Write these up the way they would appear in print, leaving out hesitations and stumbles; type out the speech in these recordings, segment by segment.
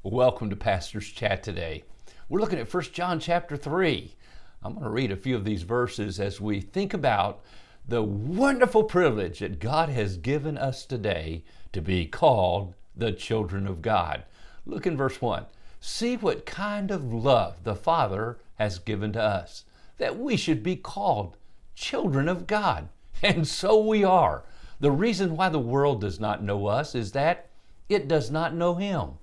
Welcome to Pastor's Chat today. We're looking at 1 John chapter 3. I'm going to read a few of these verses as we think about the wonderful privilege that God has given us today to be called the children of God. Look in verse 1. See what kind of love the Father has given to us, that we should be called children of God. And so we are. The reason why the world does not know us is that it does not know Him.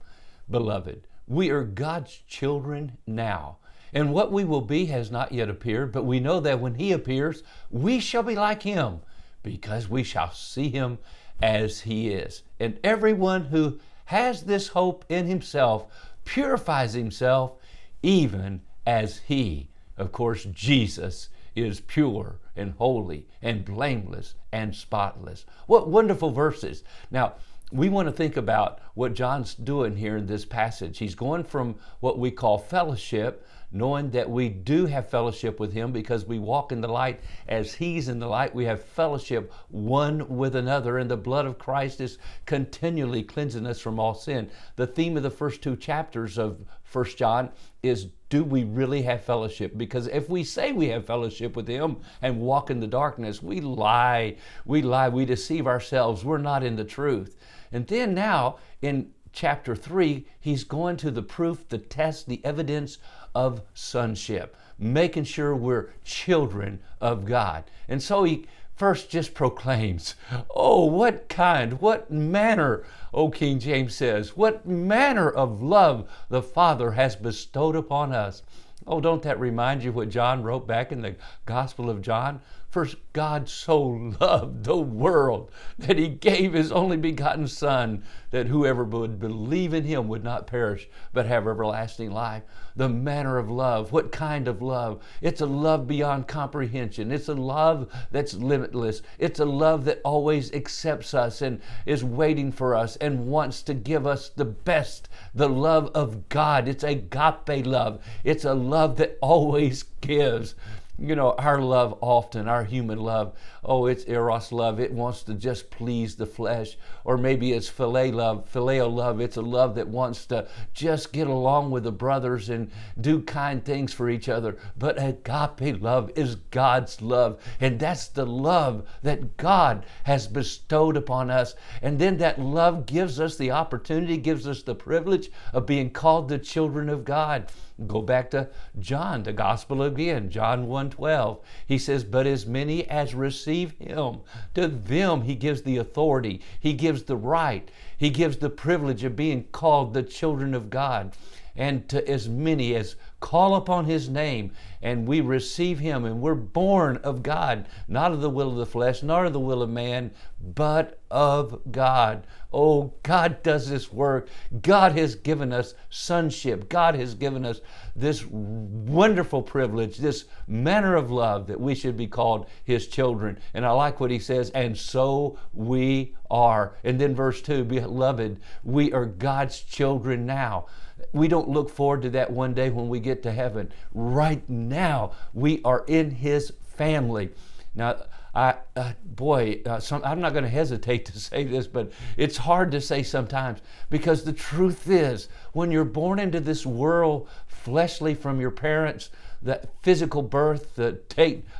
Beloved, we are God's children now, and what we will be has not yet appeared, but we know that when He appears, we shall be like Him, because we shall see Him as He is. And everyone who has this hope in himself purifies himself even as He, of course, Jesus, is pure and holy and blameless and spotless. What wonderful verses. Now, we want to think about what John's doing here in this passage. He's going from what we call fellowship, knowing that we do have fellowship with Him because we walk in the light as He's in the light. We have fellowship one with another, and the blood of Christ is continually cleansing us from all sin. The theme of the first two chapters of 1 John is, do we really have fellowship? Because if we say we have fellowship with Him and walk in the darkness, we lie, we deceive ourselves, we're not in the truth. And then now in chapter 3, he's going to the proof, the test, the evidence of sonship, making sure we're children of God. And so he first just proclaims, oh, what manner, King James says, what manner of love the Father has bestowed upon us. Oh, don't that remind you what John wrote back in the Gospel of John? For God so loved the world that He gave His only begotten Son, that whoever would believe in Him would not perish, but have everlasting life. The manner of love, what kind of love? It's a love beyond comprehension. It's a love that's limitless. It's a love that always accepts us and is waiting for us and wants to give us the best, the love of God. It's agape love. It's a love that always gives. You know, our love often, our human love, it's eros love. It wants to just please the flesh. Or maybe it's phileo love. It's a love that wants to just get along with the brothers and do kind things for each other. But agape love is God's love. And that's the love that God has bestowed upon us. And then that love gives us the opportunity, gives us the privilege of being called the children of God. Go back to John, the gospel again, John 1:12. He says, but as many as receive Him, to them He gives the authority, He gives the right, He gives the privilege of being called the children of God. And to as many as call upon His name, and we receive Him, and we're born of God, not of the will of the flesh, nor of the will of man, but of God. Oh, God does this work. God has given us sonship. God has given us this wonderful privilege, this manner of love that we should be called His children. And I like what he says, and so we are. And then verse 2, beloved, we are God's children now. We don't look forward to that one day when we get to heaven. Right now, we are in His family. Now, I'm not going to hesitate to say this, but it's hard to say sometimes, because the truth is, when you're born into this world fleshly from your parents, the physical birth,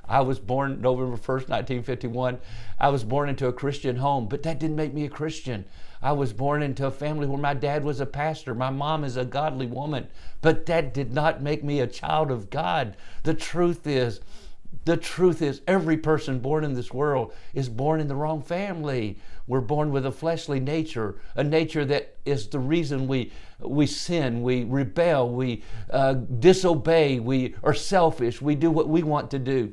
I was born November 1st, 1951. I was born into a Christian home, but that didn't make me a Christian. I was born into a family where my dad was a pastor. My mom is a godly woman, but that did not make me a child of God. The truth is, every person born in this world is born in the wrong family. We're born with a fleshly nature, a nature that is the reason we sin, we rebel, we disobey, we are selfish, we do what we want to do.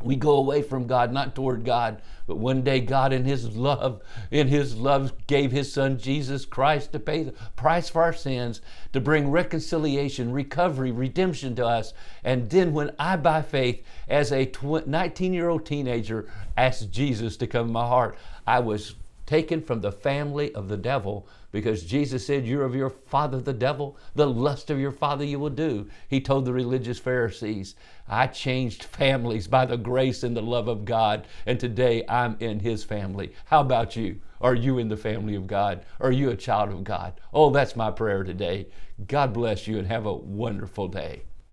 We go away from God, not toward God. But one day God in His love gave His Son Jesus Christ to pay the price for our sins, to bring reconciliation, recovery, redemption to us. And then when I, by faith, as a 19-year-old teenager, asked Jesus to come in my heart, I was taken from the family of the devil, because Jesus said, you're of your father the devil, the lust of your father you will do. He told the religious Pharisees. I changed families by the grace and the love of God, and today I'm in His family. How about you? Are you in the family of God? Are you a child of God? Oh, that's my prayer today. God bless you and have a wonderful day.